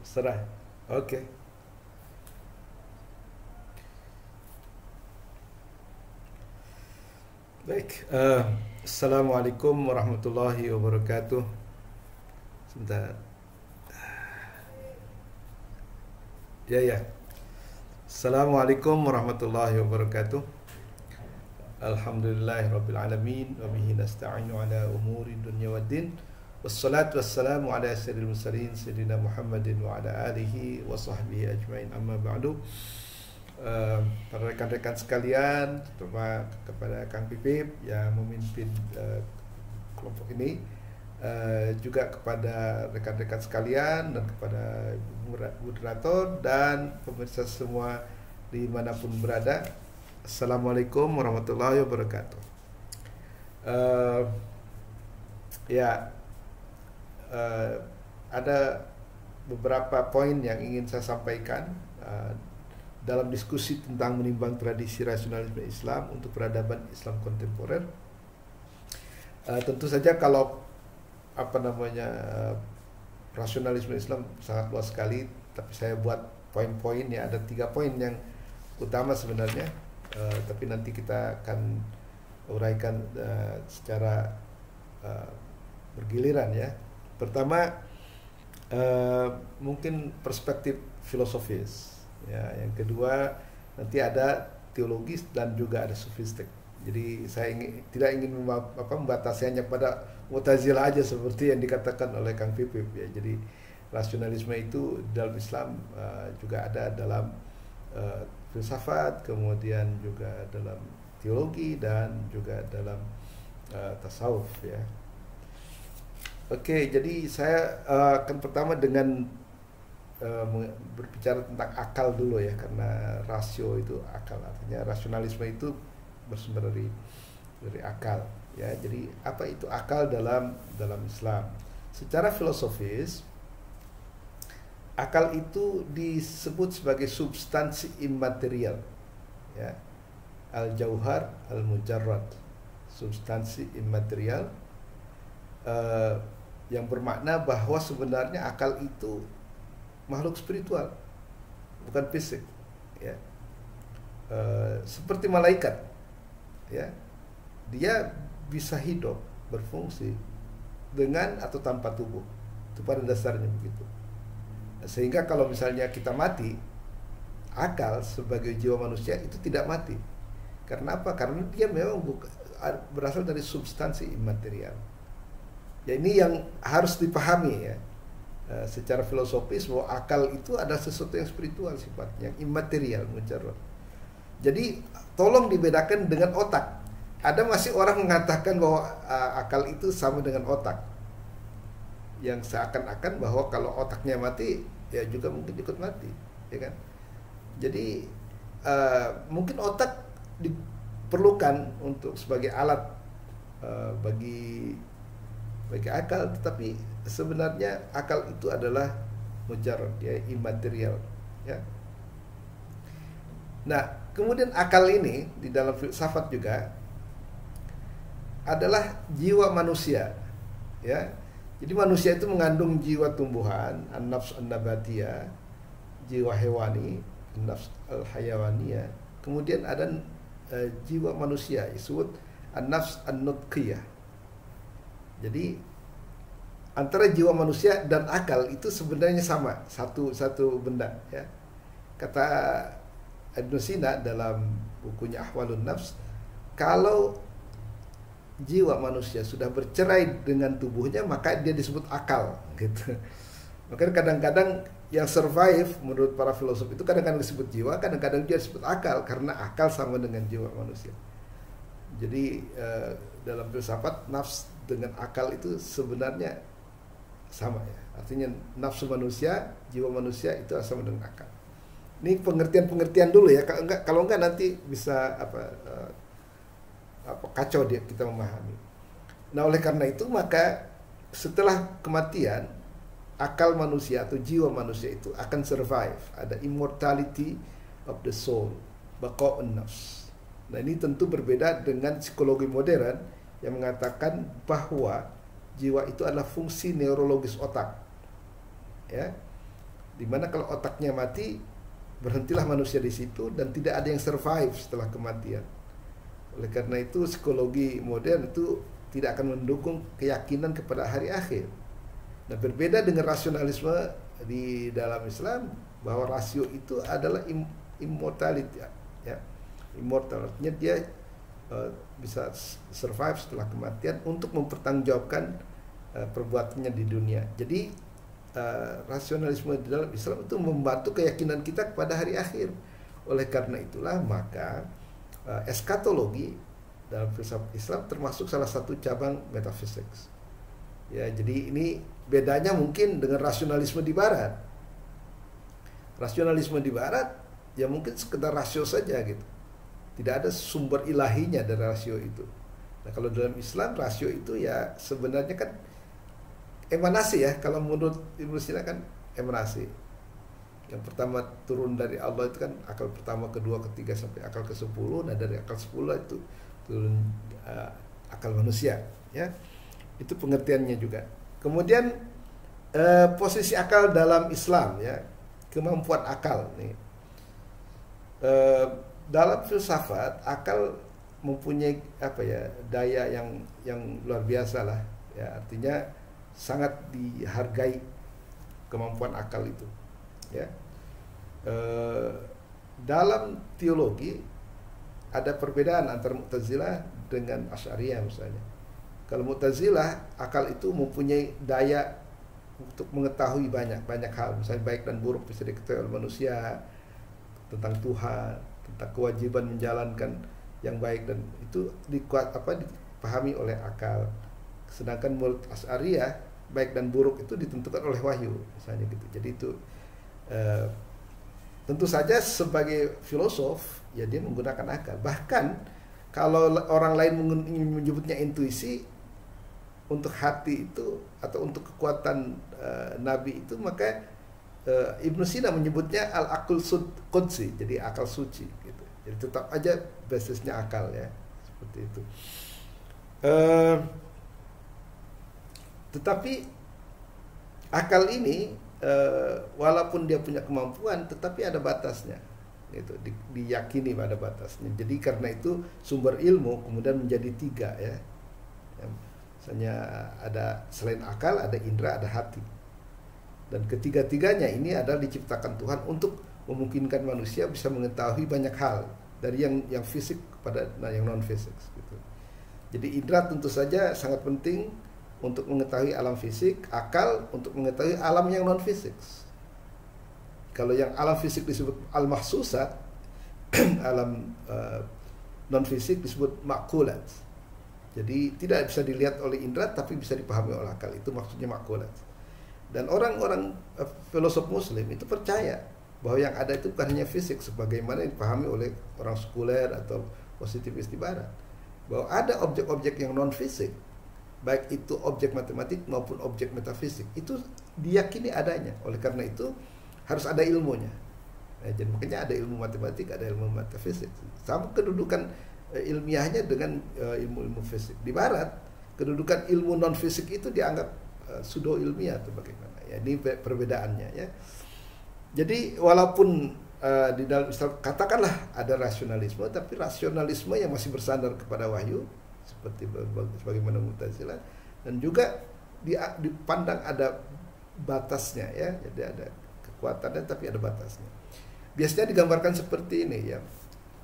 Serah. Oke. Baik. Assalamualaikum warahmatullahi wabarakatuh. Sebentar. Ya, ya. Assalamualaikum warahmatullahi wabarakatuh. Alhamdulillahirabbil alamin wa bihi nasta'inu ala umuri dunya waddin. Wassalatu wassalamu ala sayyidil mursalin sayyidina Muhammadin wa ala alihi wa sahbihi ajmain. Amma ba'du. Para rekan-rekan sekalian, terutama kepada Kang Pipip yang memimpin kelompok ini, juga kepada rekan-rekan sekalian dan kepada moderator dan pemirsa semua dimanapun berada. Assalamualaikum warahmatullahi wabarakatuh. Ada beberapa poin yang ingin saya sampaikan dalam diskusi tentang menimbang tradisi rasionalisme Islam untuk peradaban Islam kontemporer. Tentu saja kalau rasionalisme Islam sangat luas sekali, tapi saya buat poin-poin ya, ada 3 poin yang utama sebenarnya, tapi nanti kita akan uraikan secara bergiliran ya. Pertama, mungkin perspektif filosofis. Ya, yang kedua nanti ada teologis dan juga ada sofistik. Jadi saya tidak ingin membatasi hanya pada Mu'tazilah aja seperti yang dikatakan oleh Kang Pipip ya. Jadi rasionalisme itu dalam Islam juga ada dalam filsafat, kemudian juga dalam teologi dan juga dalam tasawuf ya. Oke, jadi saya akan pertama dengan berbicara tentang akal dulu ya, karena rasio itu akal, artinya rasionalisme itu bersumber dari akal ya. Jadi apa itu akal dalam Islam? Secara filosofis, akal itu disebut sebagai substansi imaterial ya, al-jauhar al-mujarrad, substansi imaterial, yang bermakna bahwa sebenarnya akal itu makhluk spiritual, bukan fisik ya. Seperti malaikat ya, dia bisa hidup berfungsi dengan atau tanpa tubuh, itu pada dasarnya begitu. Sehingga kalau misalnya kita mati, akal sebagai jiwa manusia itu tidak mati. Karena apa? Karena dia memang berasal dari substansi imaterial ya. Ini yang harus dipahami ya, secara filosofis, bahwa akal itu adalah sesuatu yang spiritual sifatnya, yang imaterial, mujarrad. Jadi tolong dibedakan dengan otak. Ada masih orang mengatakan bahwa akal itu sama dengan otak, yang seakan-akan bahwa kalau otaknya mati ya juga mungkin ikut mati ya kan. Jadi mungkin otak diperlukan untuk sebagai alat bagi akal, tetapi sebenarnya akal itu adalah mujarrad ya, imaterial ya. Nah, kemudian akal ini di dalam filsafat juga adalah jiwa manusia ya. Jadi manusia itu mengandung jiwa tumbuhan, an-nafs an-nabatiyah, jiwa hewani, an-nafs al-hayawaniyah. Kemudian ada jiwa manusia disebut an-nafs an-nutqiyah. Jadi antara jiwa manusia dan akal itu sebenarnya sama, satu benda ya. Kata Ibn Sina dalam bukunya Ahwalun Nafs, kalau jiwa manusia sudah bercerai dengan tubuhnya, maka dia disebut akal gitu. Makanya kadang-kadang yang survive menurut para filosof itu kadang-kadang disebut jiwa, kadang-kadang dia disebut akal, karena akal sama dengan jiwa manusia. Jadi dalam filsafat, nafs dengan akal itu sebenarnya sama ya. Artinya nafsu manusia, jiwa manusia itu sama dengan akal. Ini pengertian dulu ya. Kalau enggak nanti bisa kacau dia kita memahami. Nah, oleh karena itu maka setelah kematian, akal manusia atau jiwa manusia itu akan survive. Ada immortality of the soul, baqa'un nafs. Nah, ini tentu berbeda dengan psikologi modern yang mengatakan bahwa jiwa itu adalah fungsi neurologis otak. Ya. Dimana kalau otaknya mati, berhentilah manusia di situ dan tidak ada yang survive setelah kematian. Oleh karena itu psikologi modern itu tidak akan mendukung keyakinan kepada hari akhir. Nah, berbeda dengan rasionalisme di dalam Islam, bahwa rasio itu adalah immortality, ya. Immortal, artinya dia bisa survive setelah kematian untuk mempertanggungjawabkan perbuatannya di dunia. Jadi rasionalisme di dalam Islam itu membantu keyakinan kita kepada hari akhir. Oleh karena itulah maka eskatologi dalam filsafat Islam termasuk salah satu cabang metafisik. Ya, jadi ini bedanya mungkin dengan rasionalisme di Barat. Rasionalisme di Barat ya mungkin sekedar rasio saja gitu. Tidak ada sumber ilahinya dari rasio itu. Nah, kalau dalam Islam rasio itu ya sebenarnya kan emanasi ya. Kalau menurut Ibnu Sina kan emanasi. Yang pertama turun dari Allah itu kan akal pertama, kedua, ketiga sampai akal ke-10. Nah, dari akal 10 itu turun akal manusia, ya. Itu pengertiannya juga. Kemudian posisi akal dalam Islam, ya. Kemampuan akal nih. Dalam filsafat akal mempunyai apa ya, daya yang luar biasa lah, ya. Artinya sangat dihargai kemampuan akal itu, ya. Dalam teologi ada perbedaan antara Mu'tazilah dengan Asy'ariyah misalnya. Kalau Mu'tazilah, akal itu mempunyai daya untuk mengetahui banyak hal, misalnya baik dan buruk bisa diketahui oleh manusia, tentang Tuhan, tentang kewajiban menjalankan yang baik, dan itu dipahami oleh akal. Sedangkan menurut Asy'ariyah, baik dan buruk itu ditentukan oleh wahyu, misalnya gitu. Jadi itu tentu saja sebagai filosof ya dia menggunakan akal. Bahkan kalau orang lain menyebutnya intuisi, untuk hati itu atau untuk kekuatan Nabi itu, maka Ibnu Sina menyebutnya al-aql qudsi, jadi akal suci gitu. Jadi tetap aja basisnya akal, ya, seperti itu. Tetapi akal ini walaupun dia punya kemampuan, tetapi ada batasnya, gitu. Diyakini pada batasnya. Jadi karena itu sumber ilmu kemudian menjadi 3, ya. Misalnya ada selain akal, ada indera, ada hati. Dan ketiga-tiganya ini adalah diciptakan Tuhan untuk memungkinkan manusia bisa mengetahui banyak hal, dari yang fisik kepada yang non fisik gitu. Jadi indera tentu saja sangat penting untuk mengetahui alam fisik, akal untuk mengetahui alam yang non fisik. Kalau yang alam fisik disebut al-mahsusat, alam non fisik disebut makulat. Jadi tidak bisa dilihat oleh indera tapi bisa dipahami oleh akal. Itu maksudnya makulat. Dan orang-orang filosof muslim itu percaya bahwa yang ada itu bukan hanya fisik sebagaimana yang dipahami oleh orang sekuler atau positivis di barat, bahwa ada objek-objek yang non fisik, baik itu objek matematik maupun objek metafisik, itu diyakini adanya. Oleh karena itu harus ada ilmunya. Nah, jadi makanya ada ilmu matematik, ada ilmu metafisik. Sama kedudukan ilmiahnya dengan ilmu-ilmu fisik. Di barat, kedudukan ilmu non fisik itu dianggap pseudo ilmiah atau bagaimana. Ya, ini perbedaannya, ya. Jadi walaupun di dalam Islam katakanlah ada rasionalisme, tapi rasionalisme yang masih bersandar kepada wahyu seperti sebagaimana Mu'tazilah, dan juga dipandang ada batasnya, ya. Jadi ada kekuatannya tapi ada batasnya. Biasanya digambarkan seperti ini, ya.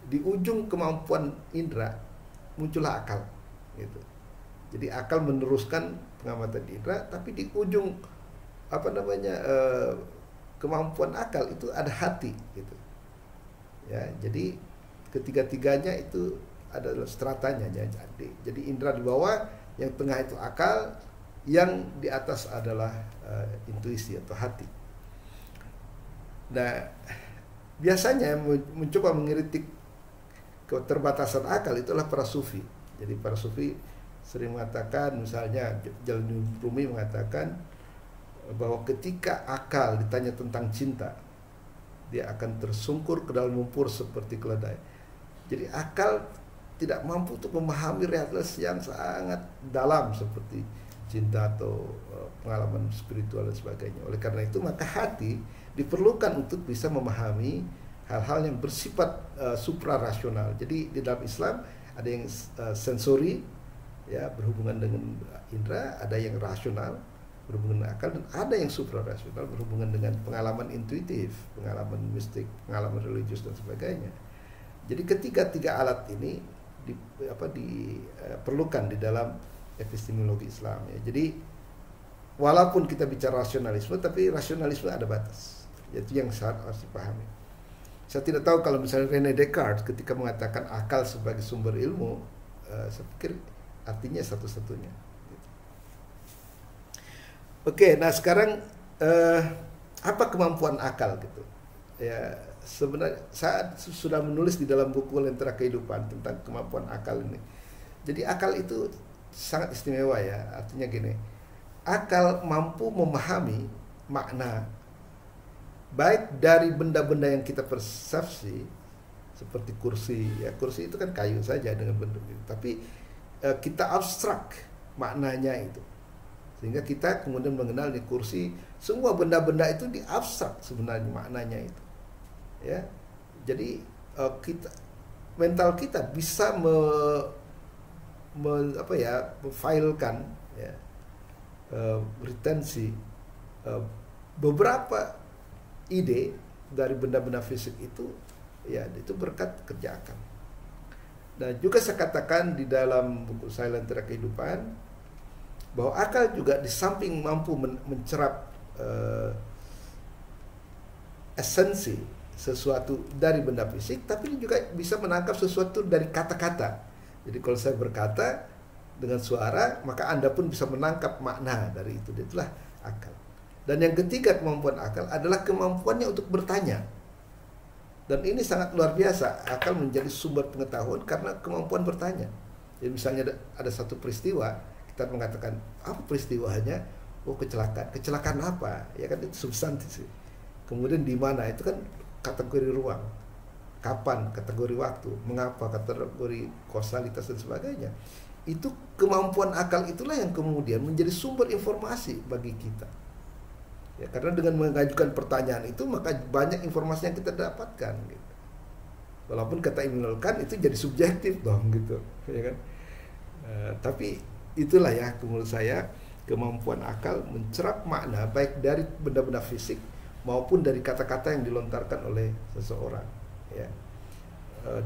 Di ujung kemampuan indera muncullah akal, gitu. Jadi akal meneruskan pengamatan indera, tapi di ujung kemampuan akal itu ada hati, gitu. Ya, jadi ketiga-tiganya itu adalah stratanya, ya. Jadi indera di bawah, yang tengah itu akal, yang di atas adalah intuisi atau hati. Nah, biasanya mencoba mengkritik keterbatasan akal itulah para sufi. Jadi para sufi sering mengatakan, misalnya Jalaluddin Rumi mengatakan bahwa ketika akal ditanya tentang cinta, dia akan tersungkur ke dalam lumpur seperti keledai. Jadi akal tidak mampu untuk memahami realitas yang sangat dalam seperti cinta atau pengalaman spiritual dan sebagainya. Oleh karena itu maka hati diperlukan untuk bisa memahami hal-hal yang bersifat suprarasional. Jadi di dalam Islam ada yang sensori, ya, berhubungan dengan indera, ada yang rasional berhubungan dengan akal, dan ada yang suprarasional berhubungan dengan pengalaman intuitif, pengalaman mistik, pengalaman religius dan sebagainya. Jadi tiga alat ini diperlukan di dalam epistemologi Islam, ya. Jadi walaupun kita bicara rasionalisme, tapi rasionalisme ada batas, yaitu yang harus dipahami. Saya tidak tahu kalau misalnya René Descartes ketika mengatakan akal sebagai sumber ilmu, saya pikir artinya satu-satunya. Oke, nah sekarang apa kemampuan akal gitu? Ya, sebenarnya saya sudah menulis di dalam buku Lentera Kehidupan tentang kemampuan akal ini. Jadi akal itu sangat istimewa, ya. Artinya gini, akal mampu memahami makna baik dari benda-benda yang kita persepsi, seperti kursi, ya, kursi itu kan kayu saja dengan bentuk itu, tapi kita abstrak maknanya itu, sehingga kita kemudian mengenal di kursi, semua benda-benda itu diabstrak sebenarnya maknanya itu, ya. Jadi mental kita bisa memfilekan, ya, retensi beberapa ide dari benda-benda fisik itu, ya, itu berkat kerja akal. Dan juga saya katakan di dalam buku saya Lentera Kehidupan bahwa akal juga di samping mampu mencerap esensi sesuatu dari benda fisik, tapi ini juga bisa menangkap sesuatu dari kata-kata. Jadi kalau saya berkata dengan suara, maka Anda pun bisa menangkap makna dari itu. Itulah akal. Dan yang ketiga kemampuan akal adalah kemampuannya untuk bertanya. Dan ini sangat luar biasa. Akal menjadi sumber pengetahuan karena kemampuan bertanya. Jadi misalnya ada satu peristiwa, kita mengatakan apa peristiwanya? Oh, kecelakaan. Kecelakaan apa? Ya kan, itu substantif sih. Kemudian di mana? Itu kan kategori ruang. Kapan? Kategori waktu. Mengapa? Kategori kausalitas dan sebagainya. Itu kemampuan akal itulah yang kemudian menjadi sumber informasi bagi kita. Ya, karena dengan mengajukan pertanyaan itu maka banyak informasi yang kita dapatkan gitu. Walaupun kata Immanuel Kant itu jadi subjektif dong gitu, ya kan. Tapi itulah ya menurut saya kemampuan akal mencerap makna baik dari benda-benda fisik maupun dari kata-kata yang dilontarkan oleh seseorang, ya.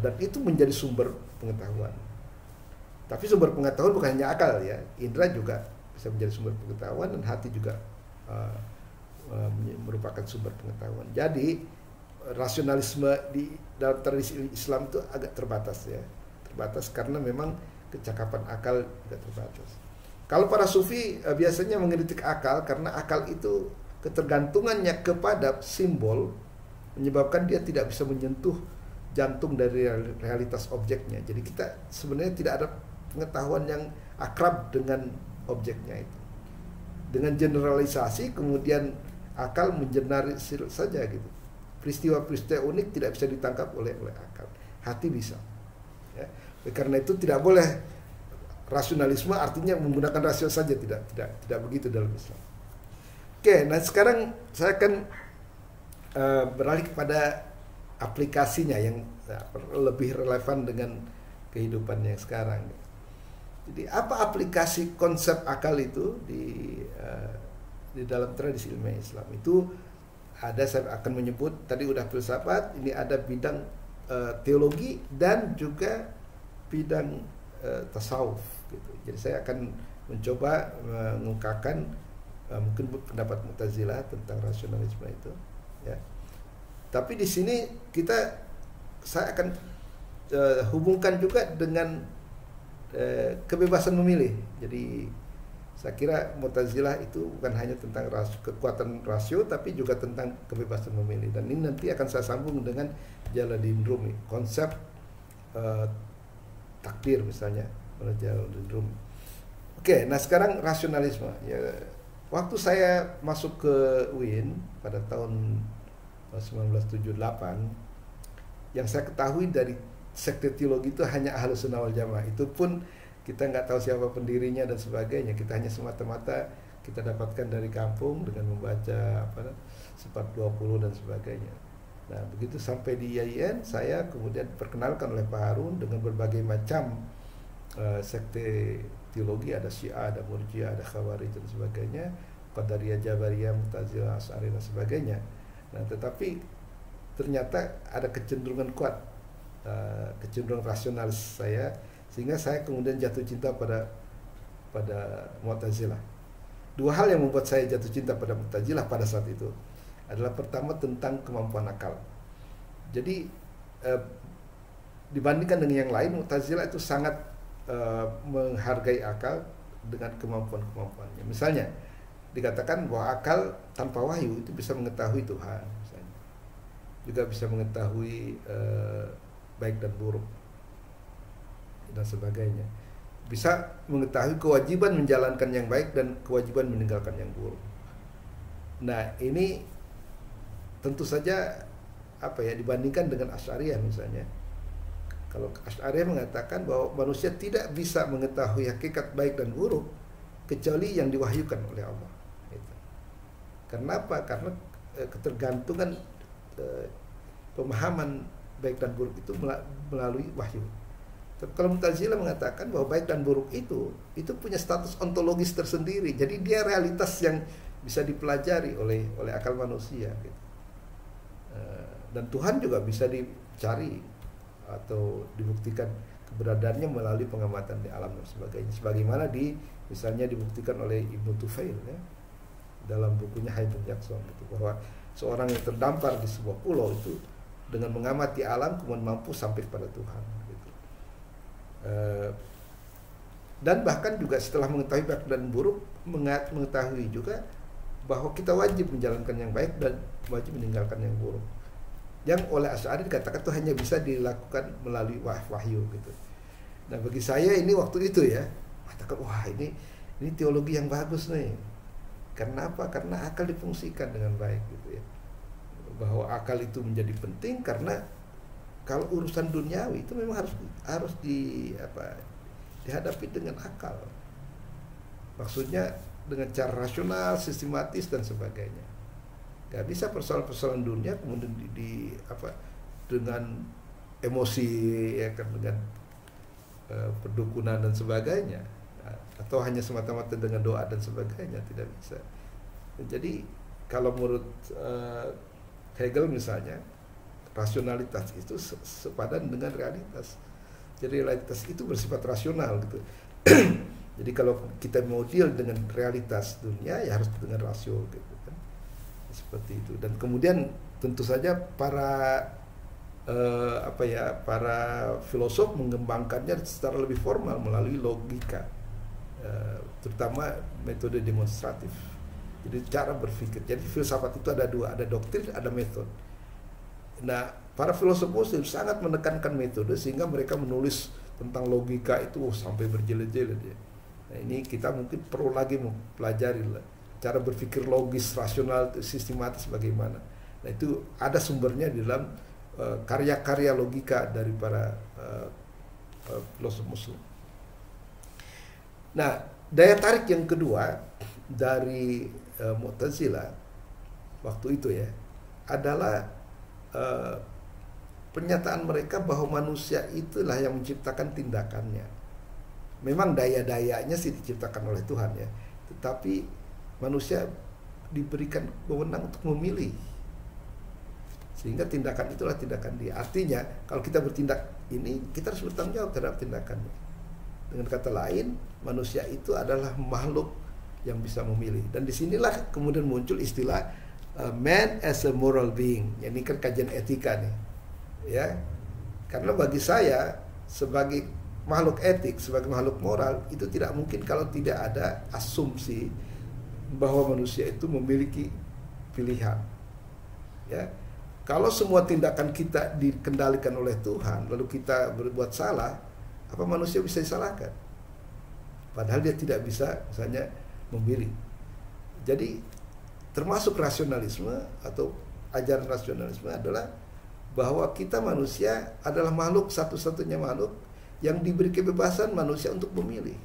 Dan itu menjadi sumber pengetahuan. Tapi sumber pengetahuan bukan hanya akal, ya. Indra juga bisa menjadi sumber pengetahuan dan hati juga merupakan sumber pengetahuan. Jadi rasionalisme di dalam tradisi Islam itu agak terbatas, ya. Terbatas karena memang kecakapan akal juga terbatas. Kalau para sufi biasanya mengkritik akal karena akal itu ketergantungannya kepada simbol menyebabkan dia tidak bisa menyentuh jantung dari realitas objeknya. Jadi kita sebenarnya tidak ada pengetahuan yang akrab dengan objeknya itu. Dengan generalisasi kemudian akal mengeneralisir saja gitu. Peristiwa-peristiwa unik tidak bisa ditangkap oleh akal. Hati bisa. Ya. Karena itu tidak boleh rasionalisme artinya menggunakan rasio saja, tidak begitu dalam Islam. Oke, nah sekarang saya akan beralih kepada aplikasinya yang lebih relevan dengan kehidupan yang sekarang. Jadi apa aplikasi konsep akal itu di dalam tradisi ilmiah Islam? Itu ada, saya akan menyebut tadi udah filsafat, ini ada bidang teologi dan juga bidang tasawuf gitu. Jadi saya akan mencoba mengungkapkan mungkin pendapat Mu'tazilah tentang rasionalisme itu, ya. Tapi di sini saya akan hubungkan juga dengan kebebasan memilih. Jadi saya kira Mu'tazilah itu bukan hanya tentang kekuatan rasio, tapi juga tentang kebebasan memilih. Dan ini nanti akan saya sambung dengan Jalaluddin Rumi, konsep takdir misalnya oleh Jalaluddin Rumi. Oke, nah sekarang rasionalisme. Ya, waktu saya masuk ke UIN pada tahun 1978, yang saya ketahui dari sekte teologi itu hanya Ahlus Sunnah wal Jamaah. Itu pun kita nggak tahu siapa pendirinya dan sebagainya. Kita hanya semata-mata kita dapatkan dari kampung dengan membaca Sifat 20 dan sebagainya. Nah, begitu sampai di IAIN, saya kemudian diperkenalkan oleh Pak Harun dengan berbagai macam sekte teologi, ada Syiah, ada Murji'ah, ada Khawarij dan sebagainya, Qadariyah, Jabariyah, Mu'tazilah, Asy'ariyah dan sebagainya. Nah, tetapi ternyata ada kecenderungan kuat, kecenderungan rasionalis saya, sehingga saya kemudian jatuh cinta pada Mu'tazilah. Dua hal yang membuat saya jatuh cinta pada Mu'tazilah pada saat itu adalah pertama tentang kemampuan akal. Jadi dibandingkan dengan yang lain, Mu'tazilah itu sangat menghargai akal dengan kemampuan-kemampuannya. Misalnya dikatakan bahwa akal tanpa wahyu itu bisa mengetahui Tuhan, misalnya. Juga bisa mengetahui baik dan buruk dan sebagainya. Bisa mengetahui kewajiban menjalankan yang baik dan kewajiban meninggalkan yang buruk. Nah, ini tentu saja dibandingkan dengan Asy'ariyah misalnya. Kalau Asy'ariyah mengatakan bahwa manusia tidak bisa mengetahui hakikat baik dan buruk kecuali yang diwahyukan oleh Allah. Gitu. Karena apa? Karena ketergantungan pemahaman baik dan buruk itu melalui wahyu. Tapi kalau Mu'tazilah mengatakan bahwa baik dan buruk itu punya status ontologis tersendiri. Jadi dia realitas yang bisa dipelajari oleh akal manusia. Gitu. Dan Tuhan juga bisa dicari atau dibuktikan keberadaannya melalui pengamatan di alam dan sebagainya. Sebagaimana misalnya dibuktikan oleh Ibnu Tufail ya, dalam bukunya Haibun Yakson, gitu, bahwa seorang yang terdampar di sebuah pulau itu dengan mengamati alam kemudian mampu sampai kepada Tuhan. Gitu. Dan bahkan juga setelah mengetahui baik dan buruk, mengetahui juga bahwa kita wajib menjalankan yang baik dan wajib meninggalkan yang buruk. Yang oleh Asy'ari dikatakan itu hanya bisa dilakukan melalui wahyu gitu. Nah, bagi saya ini waktu itu ya, katakan wah ini teologi yang bagus nih. Karena apa? Karena akal difungsikan dengan baik gitu ya. Bahwa akal itu menjadi penting karena kalau urusan duniawi itu memang harus dihadapi dengan akal. Maksudnya dengan cara rasional, sistematis dan sebagainya. Gak bisa persoalan-persoalan dunia kemudian dengan emosi ya kan, dengan perdukunan dan sebagainya, atau hanya semata-mata dengan doa dan sebagainya, tidak bisa. Jadi kalau menurut Hegel misalnya, rasionalitas itu sepadan dengan realitas. Jadi realitas itu bersifat rasional gitu. Jadi kalau kita mau deal dengan realitas dunia ya harus dengan rasio gitu kan. Seperti itu. Dan kemudian tentu saja para filosof mengembangkannya secara lebih formal melalui logika, terutama metode demonstratif. Jadi cara berpikir. Jadi filsafat itu ada dua, ada doktrin, ada metode. Nah, para filosof Muslim sangat menekankan metode sehingga mereka menulis tentang logika itu sampai berjilid-jilid ya. Nah, ini kita mungkin perlu lagi mempelajari lah cara berpikir logis, rasional, sistematis bagaimana. Nah, itu ada sumbernya di dalam karya-karya logika dari para filosof Muslim. Nah, daya tarik yang kedua dari Mu'tazilah waktu itu ya adalah pernyataan mereka bahwa manusia itulah yang menciptakan tindakannya. Memang daya-dayanya sih diciptakan oleh Tuhan ya, tetapi manusia diberikan wewenang untuk memilih, sehingga tindakan itulah tindakan dia. Artinya kalau kita bertindak ini, kita harus bertanggung jawab terhadap tindakannya. Dengan kata lain, manusia itu adalah makhluk yang bisa memilih. Dan disinilah kemudian muncul istilah man as a moral being. Ini kan kajian etika nih, ya. Karena bagi saya sebagai makhluk etik, sebagai makhluk moral, itu tidak mungkin kalau tidak ada asumsi bahwa manusia itu memiliki pilihan. Ya. Kalau semua tindakan kita dikendalikan oleh Tuhan, lalu kita berbuat salah, apa manusia bisa disalahkan? Padahal dia tidak bisa misalnya memilih. Jadi termasuk rasionalisme atau ajaran rasionalisme adalah bahwa kita manusia adalah makhluk satu-satunya makhluk yang diberi kebebasan manusia untuk memilih.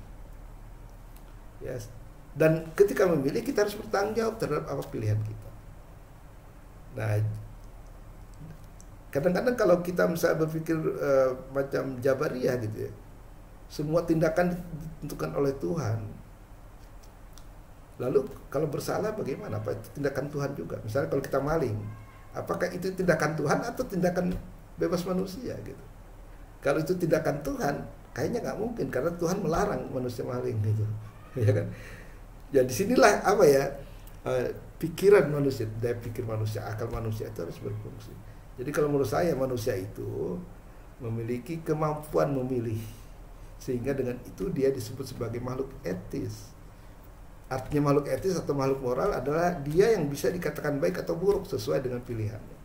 Ya, Dan ketika memilih kita harus bertanggung jawab terhadap apa pilihan kita. Nah, kadang-kadang kalau kita misalnya berpikir macam Jabariyah gitu ya, semua tindakan ditentukan oleh Tuhan. Lalu kalau bersalah bagaimana? Apa itu tindakan Tuhan juga? Misalnya kalau kita maling, apakah itu tindakan Tuhan atau tindakan bebas manusia gitu? Kalau itu tindakan Tuhan, kayaknya nggak mungkin karena Tuhan melarang manusia maling gitu, ya kan? Ya disinilah apa ya, pikiran manusia, daya pikir manusia, akal manusia itu harus berfungsi. Jadi kalau menurut saya manusia itu memiliki kemampuan memilih, sehingga dengan itu dia disebut sebagai makhluk etis. Artinya makhluk etis atau makhluk moral adalah dia yang bisa dikatakan baik atau buruk sesuai dengan pilihannya.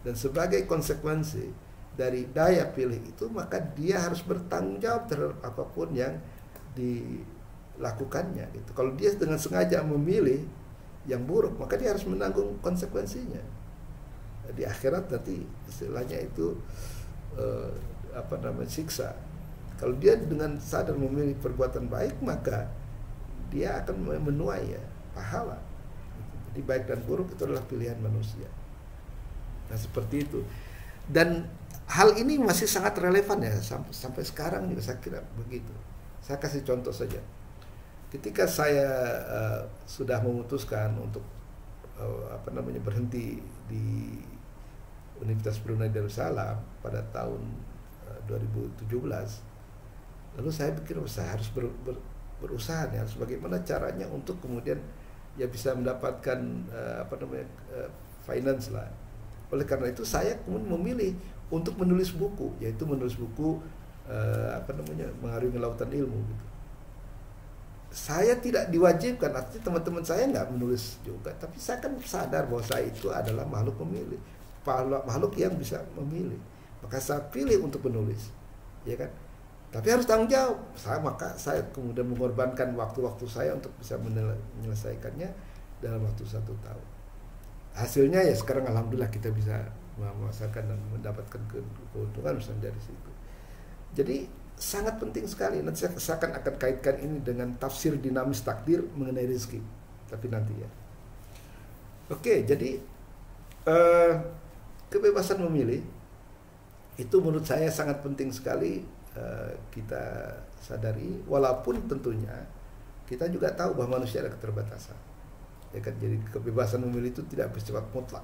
Dan sebagai konsekuensi dari daya pilih itu, maka dia harus bertanggung jawab terhadap apapun yang dilakukannya gitu. Kalau dia dengan sengaja memilih yang buruk, maka dia harus menanggung konsekuensinya. Di akhirat nanti istilahnya itu siksa. Kalau dia dengan sadar memilih perbuatan baik, maka dia akan menuai ya pahala. Jadi baik dan buruk itu adalah pilihan manusia. Nah seperti itu. Dan hal ini masih sangat relevan ya sampai sekarang juga saya kira begitu. Saya kasih contoh saja. Ketika saya sudah memutuskan untuk berhenti di Universitas Brunei Darussalam pada tahun 2017, lalu saya pikir saya harus berusaha nih, harus bagaimana caranya untuk kemudian ya bisa mendapatkan finance lah. Oleh karena itu saya kemudian memilih untuk menulis buku, yaitu menulis buku Mengarungi Lautan Ilmu gitu. Saya tidak diwajibkan, artinya teman-teman saya nggak menulis juga, tapi saya kan sadar bahwa saya itu adalah makhluk memilih, makhluk yang bisa memilih. Maka saya pilih untuk menulis, ya kan? Tapi harus tanggung jawab. Maka saya kemudian mengorbankan waktu-waktu saya untuk bisa menyelesaikannya dalam waktu 1 tahun. Hasilnya ya sekarang alhamdulillah kita bisa merasakan dan mendapatkan keuntungan misalnya dari situ. Jadi sangat penting sekali. Nanti saya akan kaitkan ini dengan tafsir dinamis takdir mengenai rezeki. Tapi nanti ya. Oke, jadi kebebasan memilih itu menurut saya sangat penting sekali kita sadari, walaupun tentunya kita juga tahu bahwa manusia ada keterbatasan, ya kan? Jadi kebebasan memilih itu tidak bersifat mutlak,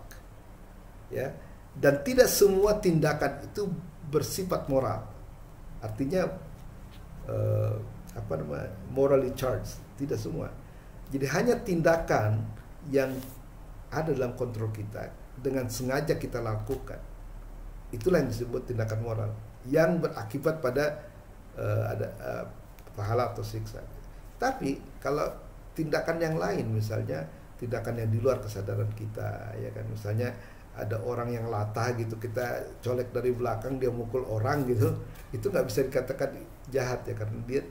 ya, dan tidak semua tindakan itu bersifat moral, artinya morally charged, tidak semua. Jadi hanya tindakan yang ada dalam kontrol kita dengan sengaja kita lakukan, itulah yang disebut tindakan moral, yang berakibat pada pahala atau siksa. Tapi kalau tindakan yang lain, misalnya tindakan yang di luar kesadaran kita, ya kan, misalnya ada orang yang latah gitu, kita colek dari belakang, dia mukul orang gitu, itu nggak bisa dikatakan jahat ya, karena dia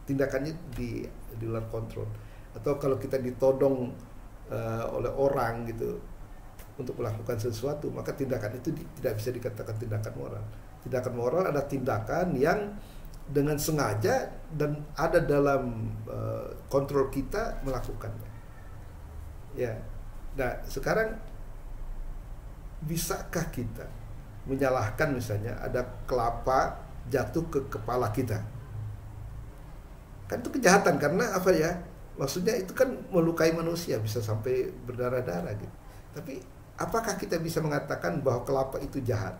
tindakannya di luar kontrol. Atau kalau kita ditodong oleh orang gitu untuk melakukan sesuatu, maka tindakan itu tidak bisa dikatakan tindakan moral. Tindakan moral adalah tindakan yang dengan sengaja dan ada dalam kontrol kita melakukannya. Ya. Nah, sekarang bisakah kita menyalahkan misalnya ada kelapa jatuh ke kepala kita? Kan itu kejahatan, karena apa ya? Maksudnya itu kan melukai manusia, bisa sampai berdarah-darah gitu. Tapi apakah kita bisa mengatakan bahwa kelapa itu jahat?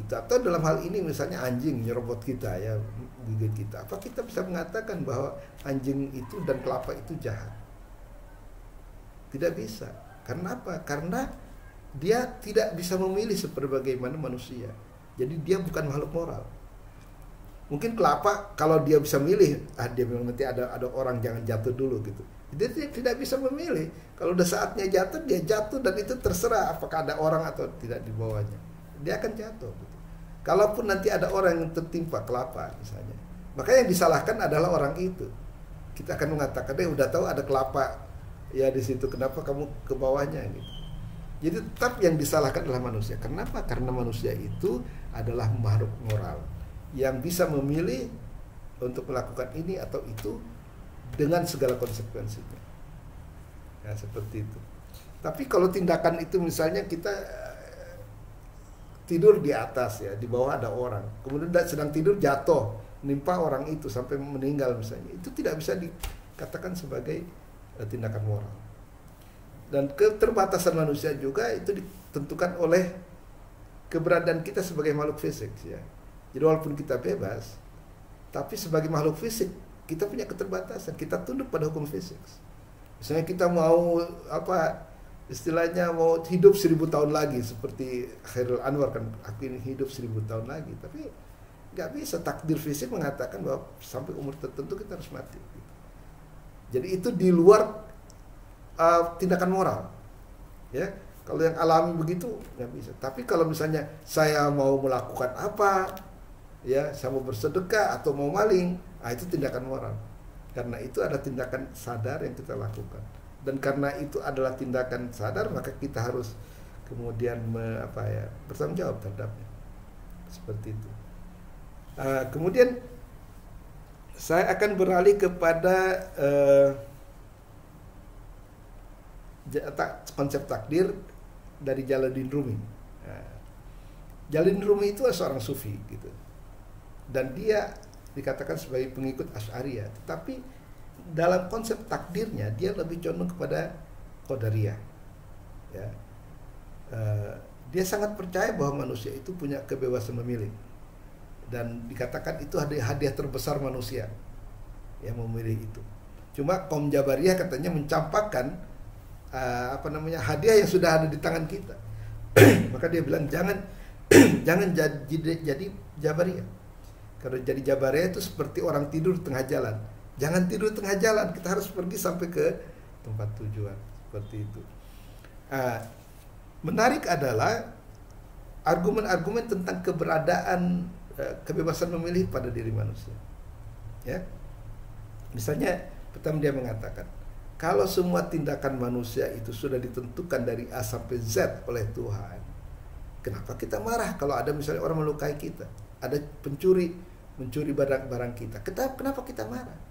Itu, atau dalam hal ini misalnya anjing nyerobot kita ya, gigit kita, apa kita bisa mengatakan bahwa anjing itu dan kelapa itu jahat? Tidak bisa. Karena apa? Karena dia tidak bisa memilih seperti bagaimana manusia. Jadi dia bukan makhluk moral. Mungkin kelapa kalau dia bisa milih, dia bilang nanti ada orang jangan jatuh dulu gitu. Dia tidak bisa memilih. Kalau udah saatnya jatuh, dia jatuh, dan itu terserah apakah ada orang atau tidak di bawahnya. Dia akan jatuh gitu. Kalaupun nanti ada orang yang tertimpa kelapa misalnya, maka yang disalahkan adalah orang itu. Kita akan mengatakan, udah tahu ada kelapa ya di situ, kenapa kamu ke bawahnya gitu. Jadi tetap yang disalahkan adalah manusia. Kenapa? Karena manusia itu adalah makhluk moral yang bisa memilih untuk melakukan ini atau itu dengan segala konsekuensinya. Ya, seperti itu. Tapi kalau tindakan itu misalnya kita tidur di atas ya, di bawah ada orang, kemudian sedang tidur jatuh, menimpa orang itu sampai meninggal misalnya, itu tidak bisa dikatakan sebagai tindakan moral. Dan keterbatasan manusia juga itu ditentukan oleh keberadaan kita sebagai makhluk fisik ya. Jadi walaupun kita bebas, tapi sebagai makhluk fisik kita punya keterbatasan, kita tunduk pada hukum fisik. Misalnya kita mau istilahnya mau hidup 1000 tahun lagi seperti Khairul Anwar kan, aku ini hidup 1000 tahun lagi, tapi nggak bisa, takdir fisik mengatakan bahwa sampai umur tertentu kita harus mati. Jadi itu di luar tindakan moral, ya. Kalau yang alami begitu nggak bisa. Tapi kalau misalnya saya mau melakukan apa, ya, saya mau bersedekah atau mau maling, itu tindakan moral. Karena itu ada tindakan sadar yang kita lakukan. Dan karena itu adalah tindakan sadar, maka kita harus kemudian bertanggung jawab terhadapnya. Seperti itu. Kemudian saya akan beralih kepada konsep takdir dari Jalaluddin Rumi. Jalaluddin Rumi itu seorang sufi gitu. Dan dia dikatakan sebagai pengikut Asy'ariyah, tetapi dalam konsep takdirnya dia lebih condong kepada Qadariyah. Ya. Dia sangat percaya bahwa manusia itu punya kebebasan memilih, dan dikatakan itu hadiah terbesar manusia yang memilih itu. Cuma kaum Jabariyah katanya mencampakkan hadiah yang sudah ada di tangan kita. Maka dia bilang jangan jadi Jabariyah. Kalau jadi Jabariyah itu seperti orang tidur di tengah jalan. Jangan tidur di tengah jalan, kita harus pergi sampai ke tempat tujuan. Seperti itu. Menarik adalah argumen-argumen tentang keberadaan kebebasan memilih pada diri manusia. Ya, misalnya pertama dia mengatakan, kalau semua tindakan manusia itu sudah ditentukan dari A sampai Z oleh Tuhan, kenapa kita marah kalau ada misalnya orang melukai kita, ada mencuri barang-barang kita, kenapa kita marah?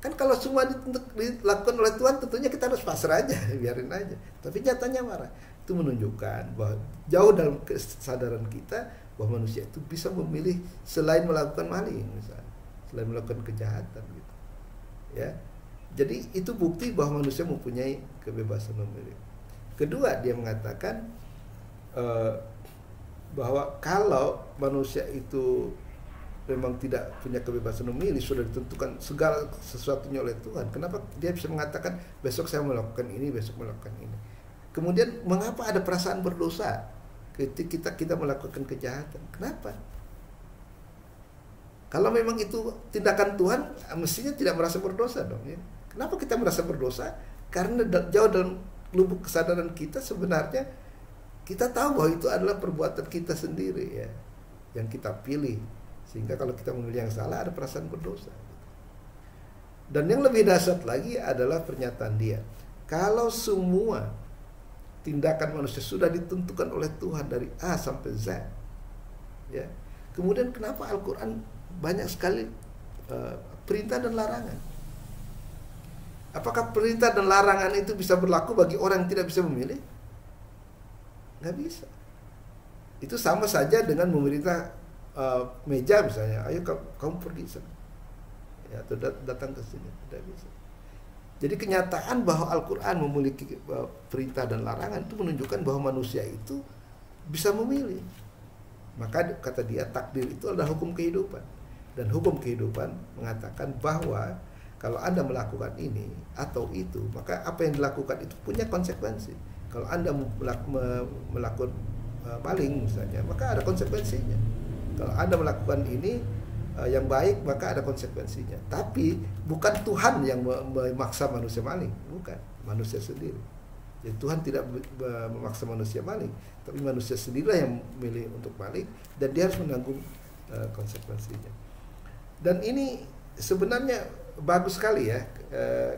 Kan kalau semua dilakukan oleh Tuhan, tentunya kita harus pasrah aja, biarin aja. Tapi nyatanya marah. Itu menunjukkan bahwa jauh dalam kesadaran kita bahwa manusia itu bisa memilih selain melakukan maling, misalnya, selain melakukan kejahatan gitu. Ya. Jadi itu bukti bahwa manusia mempunyai kebebasan memilih. Kedua, dia mengatakan bahwa kalau manusia itu memang tidak punya kebebasan memilih, sudah ditentukan segala sesuatunya oleh Tuhan, kenapa dia bisa mengatakan besok saya melakukan ini, besok melakukan ini? Kemudian mengapa ada perasaan berdosa ketika kita melakukan kejahatan? Kenapa? Kalau memang itu tindakan Tuhan, mestinya tidak merasa berdosa dong ya. Kenapa kita merasa berdosa? Karena jauh dalam lubuk kesadaran kita sebenarnya kita tahu bahwa itu adalah perbuatan kita sendiri ya, yang kita pilih. Sehingga kalau kita memilih yang salah, ada perasaan berdosa. Dan yang lebih dahsyat lagi adalah pernyataan dia, kalau semua tindakan manusia sudah ditentukan oleh Tuhan dari A sampai Z, ya, kemudian kenapa Al-Quran banyak sekali perintah dan larangan? Apakah perintah dan larangan itu bisa berlaku bagi orang yang tidak bisa memilih? Nggak bisa. Itu sama saja dengan memerintah meja misalnya, ayo kamu pergi sana, ya, atau datang ke sini, tidak bisa. Jadi kenyataan bahwa Al-Quran memiliki perintah dan larangan itu menunjukkan bahwa manusia itu bisa memilih. Maka kata dia, takdir itu adalah hukum kehidupan, dan hukum kehidupan mengatakan bahwa kalau Anda melakukan ini atau itu, maka apa yang dilakukan itu punya konsekuensi. Kalau Anda melakukan maling misalnya, maka ada konsekuensinya. Kalau Anda melakukan ini yang baik, maka ada konsekuensinya. Tapi bukan Tuhan yang memaksa manusia maling, bukan, manusia sendiri. Jadi Tuhan tidak memaksa manusia maling, tapi manusia sendirilah yang memilih untuk maling, dan dia harus menanggung konsekuensinya. Dan ini sebenarnya bagus sekali ya,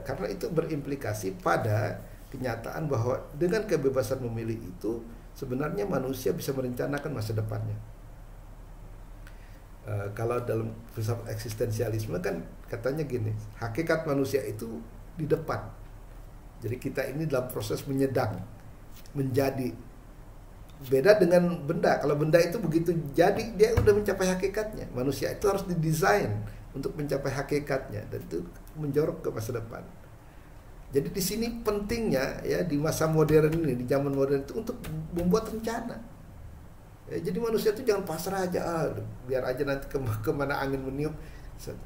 karena itu berimplikasi pada kenyataan bahwa dengan kebebasan memilih itu sebenarnya manusia bisa merencanakan masa depannya. Kalau dalam filsafat eksistensialisme kan katanya gini, hakikat manusia itu di depan. Jadi kita ini dalam proses menyedang, menjadi. Beda dengan benda. Kalau benda itu begitu jadi dia udah mencapai hakikatnya. Manusia itu harus didesain untuk mencapai hakikatnya dan itu menjorok ke masa depan. Jadi di sini pentingnya ya di masa modern ini, di zaman modern itu untuk membuat rencana. Ya, jadi manusia itu jangan pasrah aja, biar aja nanti kemana angin meniup.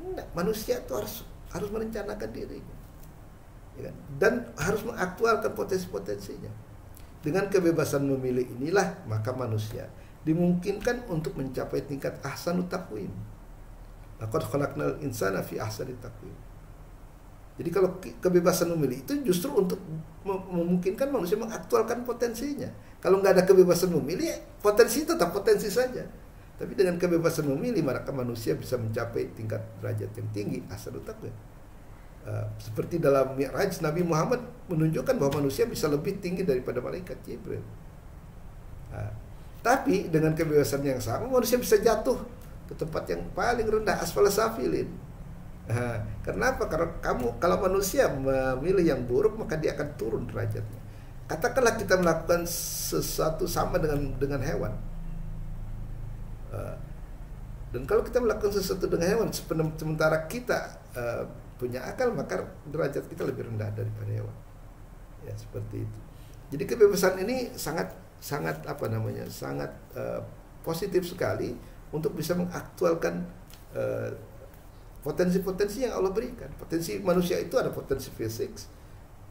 Enggak, manusia itu harus merencanakan dirinya, ya kan? Dan harus mengaktualkan potensi-potensinya. Dengan kebebasan memilih inilah maka manusia dimungkinkan untuk mencapai tingkat ahsanut taqwim. Laqad khalaqnal insana fi ahsani taqwim. Jadi kalau kebebasan memilih itu justru untuk memungkinkan manusia mengaktualkan potensinya. Kalau nggak ada kebebasan memilih, potensi tetap potensi saja. Tapi dengan kebebasan memilih, maka manusia bisa mencapai tingkat derajat yang tinggi, ahsanut taqwim. Seperti dalam Mi'raj, Nabi Muhammad menunjukkan bahwa manusia bisa lebih tinggi daripada malaikat Jibril. Tapi dengan kebebasan yang sama, manusia bisa jatuh ke tempat yang paling rendah, asfala safilin. Kenapa? Karena kalau manusia memilih yang buruk, maka dia akan turun derajatnya. Katakanlah kita melakukan sesuatu sama dengan hewan. Dan kalau kita melakukan sesuatu dengan hewan, sementara kita punya akal, maka derajat kita lebih rendah daripada hewan. Ya, seperti itu. Jadi kebebasan ini sangat positif sekali untuk bisa mengaktualkan potensi-potensi yang Allah berikan. Potensi manusia itu ada potensi fisik,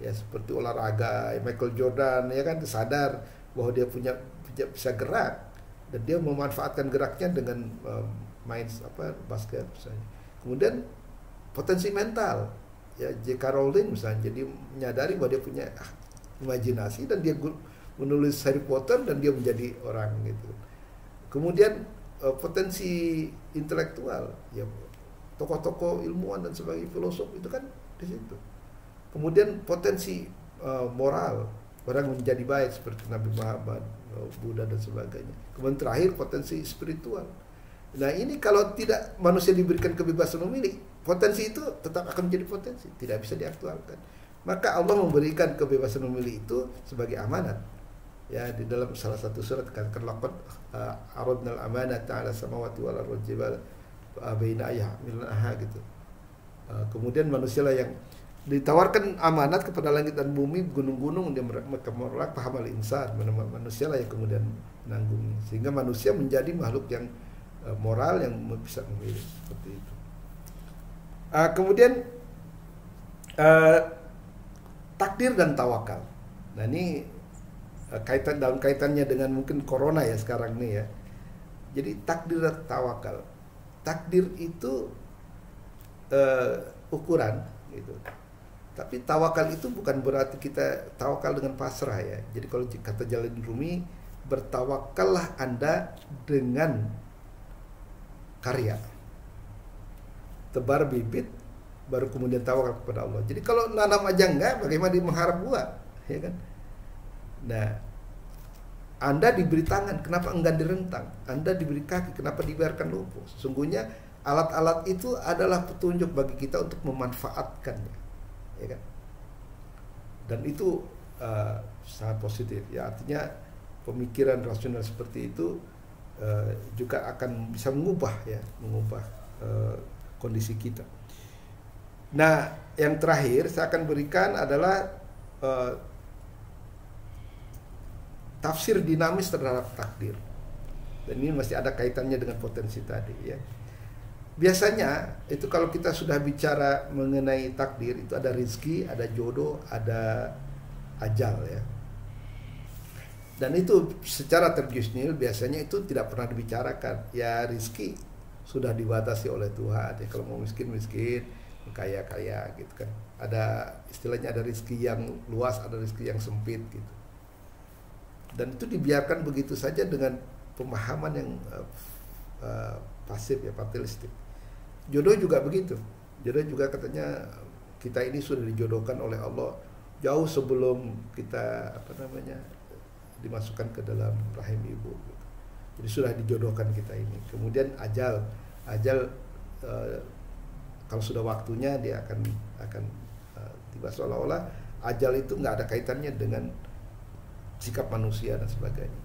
ya seperti olahraga, Michael Jordan ya kan sadar bahwa dia bisa gerak dan dia memanfaatkan geraknya dengan main basket misalnya. Kemudian potensi mental, ya J.K. Rowling misalnya, jadi menyadari bahwa dia punya imajinasi dan dia menulis Harry Potter dan dia menjadi orang gitu. Kemudian potensi intelektual, ya tokoh-tokoh ilmuwan dan sebagai filosof itu kan di situ. Kemudian potensi moral, orang menjadi baik seperti Nabi Muhammad, Buddha dan sebagainya. Kemudian terakhir potensi spiritual. Nah ini kalau tidak manusia diberikan kebebasan memilih, potensi itu tetap akan menjadi potensi, tidak bisa diaktualkan. Maka Allah memberikan kebebasan memilih itu sebagai amanat. Ya di dalam salah satu surat katakan laqad aradnal amanata 'ala samawati wal ardi wal jibal baina ayhamilnaha gitu. Kemudian manusialah yang ditawarkan amanat kepada langit dan bumi, gunung-gunung, dia menolak, pahamal insan, manusialah yang kemudian menanggung, sehingga manusia menjadi makhluk yang moral yang bisa memilih seperti itu. Kemudian takdir dan tawakal. Nah ini kaitannya dengan mungkin corona ya sekarang nih ya. Jadi takdir dan tawakal. Takdir itu ukuran gitu. Tapi tawakal itu bukan berarti kita tawakal dengan pasrah ya. Jadi kalau kata Jalaluddin Rumi, bertawakallah Anda dengan karya. Tebar bibit baru kemudian tawakal kepada Allah. Jadi kalau nanam aja enggak, bagaimana dia mengharap buah, ya kan? Nah, Anda diberi tangan, kenapa enggan direntang? Anda diberi kaki, kenapa dibiarkan lumpuh? Sesungguhnya alat-alat itu adalah petunjuk bagi kita untuk memanfaatkannya, ya kan? Dan itu sangat positif, ya artinya pemikiran rasional seperti itu juga akan bisa mengubah kondisi kita. Nah, yang terakhir saya akan berikan adalah tafsir dinamis terhadap takdir. Dan ini masih ada kaitannya dengan potensi tadi ya. Biasanya itu kalau kita sudah bicara mengenai takdir, itu ada rizki, ada jodoh, ada ajal ya. Dan itu secara terjusnil biasanya itu tidak pernah dibicarakan. Ya rizki sudah dibatasi oleh Tuhan. Ya kalau mau miskin, kaya gitu kan. Ada istilahnya, ada rizki yang luas, ada rizki yang sempit gitu. Dan itu dibiarkan begitu saja dengan pemahaman yang pasif ya, fatalistik. Jodoh juga begitu. Jodoh juga katanya kita ini sudah dijodohkan oleh Allah jauh sebelum kita dimasukkan ke dalam rahim ibu gitu. Jadi sudah dijodohkan kita ini. Kemudian ajal ajal kalau sudah waktunya dia akan tiba, seolah-olah ajal itu nggak ada kaitannya dengan sikap manusia dan sebagainya.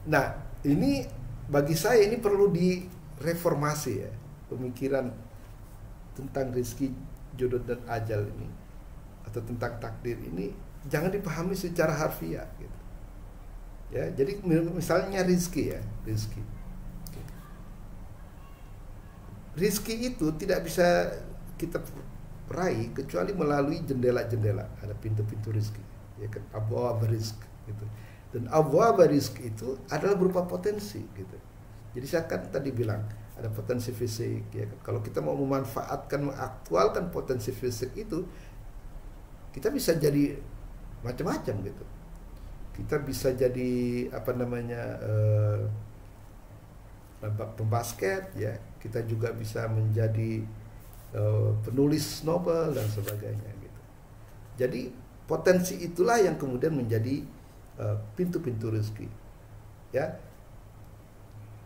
Nah, ini bagi saya ini perlu direformasi ya, pemikiran tentang rezeki, jodoh dan ajal ini, atau tentang takdir ini jangan dipahami secara harfiah gitu. Ya, jadi misalnya rezeki ya, rezeki itu tidak bisa kita raih kecuali melalui jendela-jendela, ada pintu-pintu rezeki, ya kan, abwaab rizq gitu. Dan abwaab rizq itu adalah berupa potensi gitu. Jadi saya kan tadi bilang ada potensi fisik, ya kan. Kalau kita mau memanfaatkan, mengaktualkan potensi fisik itu, kita bisa jadi macam-macam gitu. Kita bisa jadi pembasket ya, kita juga bisa menjadi penulis novel dan sebagainya gitu. Jadi potensi itulah yang kemudian menjadi pintu-pintu rezeki ya.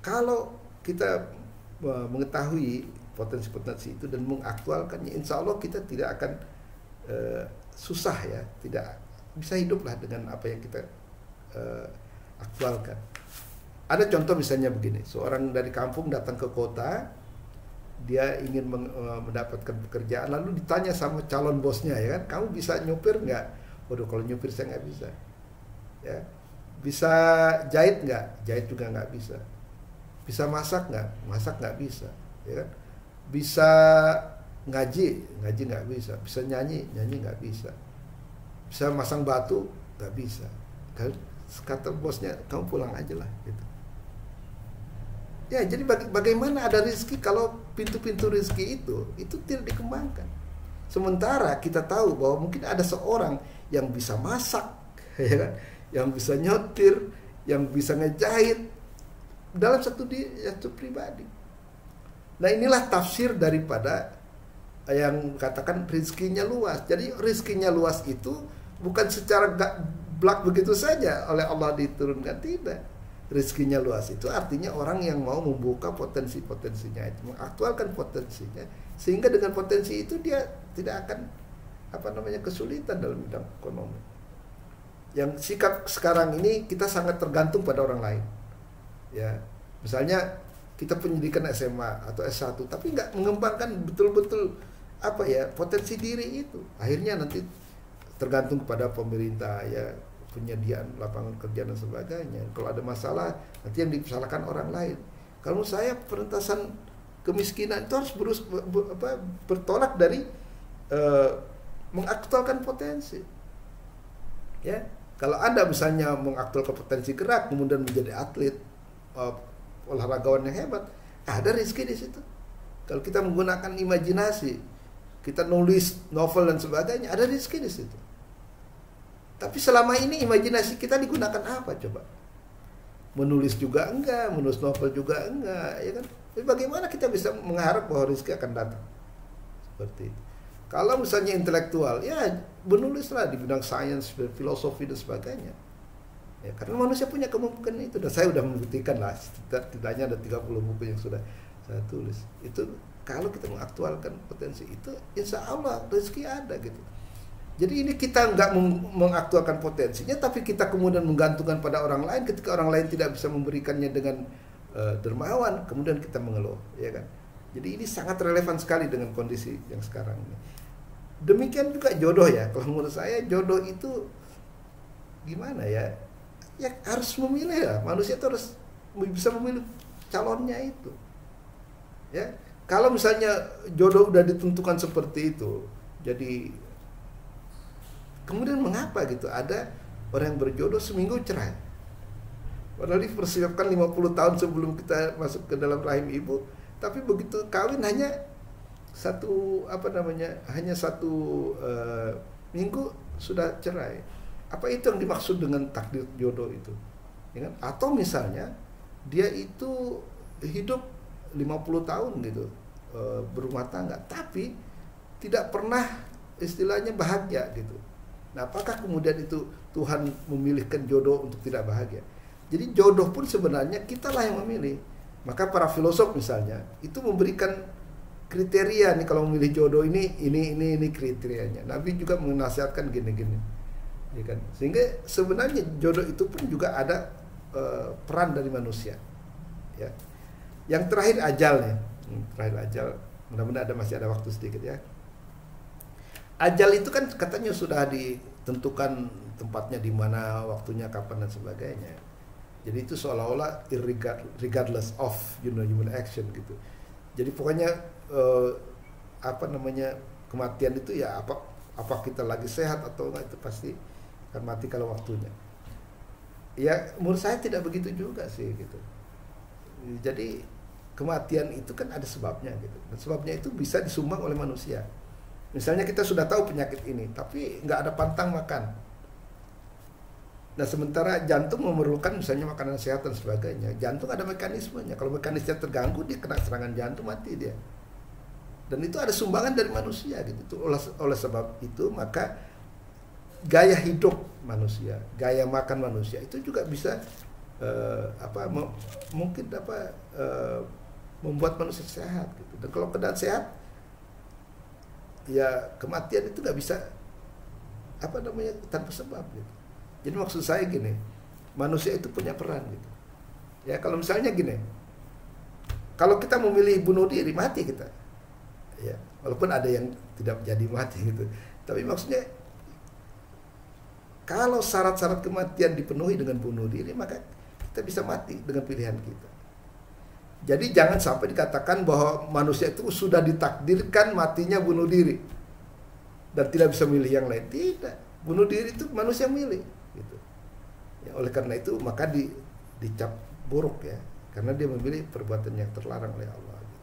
Kalau kita mengetahui potensi-potensi itu dan mengaktualkannya, insya Allah kita tidak akan susah ya, tidak bisa hiduplah dengan apa yang kita aktualkan. Ada contoh misalnya begini, seorang dari kampung datang ke kota, dia ingin mendapatkan pekerjaan, lalu ditanya sama calon bosnya, ya kan, kamu bisa nyupir nggak? Waduh, kalau nyupir saya nggak bisa. Ya, bisa jahit nggak? Jahit juga nggak bisa. Bisa masak nggak? Masak nggak bisa. Ya kan? Bisa ngaji nggak bisa. Bisa nyanyi nggak bisa. Bisa masang batu nggak bisa. Kata bosnya, kamu pulang aja lah gitu. Ya, jadi bagaimana ada rezeki kalau pintu-pintu rezeki itu tidak dikembangkan. Sementara kita tahu bahwa mungkin ada seorang yang bisa masak, ya kan, yang bisa nyetir, yang bisa ngejahit dalam satu pribadi. Nah, inilah tafsir daripada yang katakan rezekinya luas. Jadi rezekinya luas itu bukan secara blak begitu saja oleh Allah diturunkan, tidak. Rezekinya luas itu artinya orang yang mau membuka potensi-potensinya itu, mengaktualkan potensinya, sehingga dengan potensi itu dia tidak akan kesulitan dalam bidang ekonomi. Yang sikap sekarang ini kita sangat tergantung pada orang lain. Ya, misalnya kita pendidikan SMA atau S1 tapi nggak mengembangkan betul-betul potensi diri itu, akhirnya nanti tergantung kepada pemerintah ya, penyediaan lapangan kerja dan sebagainya. Kalau ada masalah nanti yang disalahkan orang lain. Kalau saya pengentasan kemiskinan itu harus bertolak dari mengaktualkan potensi. Ya, kalau Anda misalnya mengaktualkan potensi gerak kemudian menjadi atlet, olahragawan yang hebat, ada rezeki di situ. Kalau kita menggunakan imajinasi, kita nulis novel dan sebagainya, ada rezeki di situ. Tapi selama ini imajinasi kita digunakan apa coba? Menulis juga enggak, menulis novel juga enggak, ya kan? Jadi bagaimana kita bisa mengharap bahwa rezeki akan datang? Seperti itu. Kalau misalnya intelektual, ya menulislah di bidang sains, filosofi dan sebagainya. Ya, karena manusia punya kemampuan itu, dan saya sudah membuktikan lah, setidaknya ada 30 buku yang sudah saya tulis. Itu kalau kita mengaktualkan potensi itu, insya Allah rezeki ada gitu. Jadi ini kita nggak mengaktualkan potensinya, tapi kita kemudian menggantungkan pada orang lain. Ketika orang lain tidak bisa memberikannya dengan dermawan, kemudian kita mengeluh, ya kan? Jadi ini sangat relevan sekali dengan kondisi yang sekarang ini. Demikian juga jodoh ya. Kalau menurut saya jodoh itu gimana ya? Ya harus memilih lah. Manusia itu harus bisa memilih calonnya itu. Ya, kalau misalnya jodoh udah ditentukan seperti itu, jadi kemudian mengapa gitu ada orang yang berjodoh seminggu cerai? Padahal dipersiapkan 50 tahun sebelum kita masuk ke dalam rahim ibu, tapi begitu kawin hanya satu minggu sudah cerai. Apa itu yang dimaksud dengan takdir jodoh itu? Ya kan? Atau misalnya dia itu hidup 50 tahun gitu berumah tangga, tapi tidak pernah istilahnya bahagia gitu. Nah, apakah kemudian itu Tuhan memilihkan jodoh untuk tidak bahagia? Jadi jodoh pun sebenarnya kitalah yang memilih. Maka para filosof misalnya itu memberikan kriteria nih kalau memilih jodoh ini kriterianya. Nabi juga menasihatkan gini-gini, ya kan? Sehingga sebenarnya jodoh itu pun juga ada peran dari manusia. Ya. Yang terakhir ajal nih. Terakhir ajal. Mudah-mudahan masih ada waktu sedikit ya. Ajal itu kan katanya sudah ditentukan tempatnya di mana, waktunya kapan dan sebagainya. Jadi itu seolah-olah regardless of human action gitu. Jadi pokoknya kematian itu ya apa kita lagi sehat atau enggak, itu pasti akan mati kalau waktunya. Ya menurut saya tidak begitu juga sih gitu. Jadi kematian itu kan ada sebabnya gitu. Dan sebabnya itu bisa disumbang oleh manusia. Misalnya kita sudah tahu penyakit ini, tapi nggak ada pantang makan. Nah sementara jantung memerlukan misalnya makanan sehat dan sebagainya. Jantung ada mekanismenya. Kalau mekanismenya terganggu, dia kena serangan jantung, mati dia. Dan itu ada sumbangan dari manusia gitu. Oleh sebab itu maka gaya hidup manusia, gaya makan manusia itu juga bisa membuat manusia sehat gitu. Dan kalau keadaan sehat, ya kematian itu nggak bisa tanpa sebab gitu. Jadi maksud saya gini, manusia itu punya peran gitu. Ya kalau misalnya gini, kalau kita memilih bunuh diri, mati kita. Ya, walaupun ada yang tidak jadi mati gitu. Tapi maksudnya kalau syarat-syarat kematian dipenuhi dengan bunuh diri, maka kita bisa mati dengan pilihan kita. Jadi jangan sampai dikatakan bahwa manusia itu sudah ditakdirkan matinya bunuh diri dan tidak bisa milih yang lain. Tidak, bunuh diri itu manusia milih gitu. Ya, oleh karena itu maka dicap buruk ya, karena dia memilih perbuatan yang terlarang oleh Allah gitu.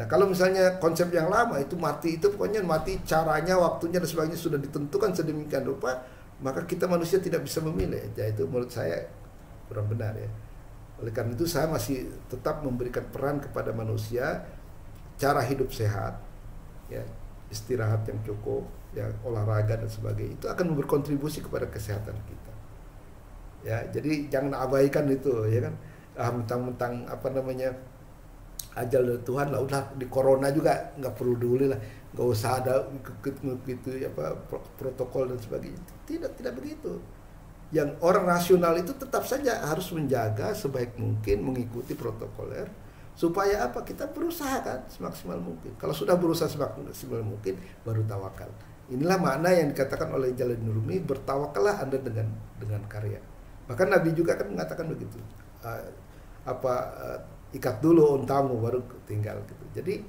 Nah kalau misalnya konsep yang lama itu mati itu pokoknya mati caranya, waktunya dan sebagainya sudah ditentukan sedemikian rupa, maka kita manusia tidak bisa memilih. Ya itu menurut saya kurang benar ya. Oleh karena itu saya masih tetap memberikan peran kepada manusia, cara hidup sehat, ya, istirahat yang cukup, ya, olahraga dan sebagainya, itu akan berkontribusi kepada kesehatan kita. Ya, jadi jangan abaikan itu, ya kan? Mentang-mentang ajal dari Tuhan lah, udah di corona juga nggak perlu dulu lah, nggak usah ada gitu protokol dan sebagainya. Tidak begitu. Yang orang rasional itu tetap saja harus menjaga sebaik mungkin, mengikuti protokoler, supaya apa? Kita berusaha kan semaksimal mungkin. Kalau sudah berusaha semaksimal mungkin, baru tawakal. Inilah makna yang dikatakan oleh Jalaluddin Rumi, bertawakallah Anda dengan karya. Bahkan Nabi juga kan mengatakan begitu. Ikat dulu untamu baru tinggal gitu. Jadi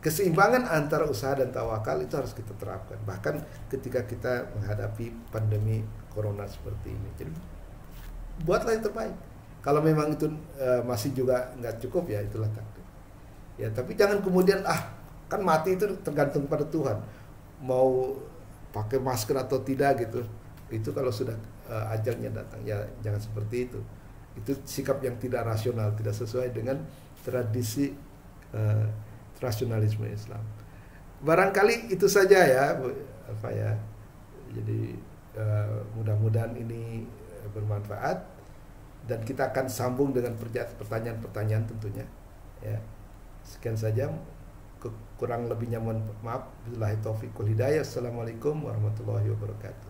keseimbangan antara usaha dan tawakal itu harus kita terapkan. Bahkan ketika kita menghadapi pandemi corona seperti ini. Jadi buatlah yang terbaik. Kalau memang itu masih juga nggak cukup, ya itulah takdir. Ya tapi jangan kemudian kan mati itu tergantung pada Tuhan. Mau pakai masker atau tidak gitu. Itu kalau sudah ajalnya datang, ya jangan seperti itu. Itu sikap yang tidak rasional, tidak sesuai dengan tradisi rasionalisme Islam. Barangkali itu saja ya, Jadi mudah-mudahan ini bermanfaat dan kita akan sambung dengan pertanyaan-pertanyaan tentunya. Ya, sekian saja. Kurang lebihnya mohon maaf. Billahi taufiq wal hidayah. Assalamualaikum warahmatullahi wabarakatuh.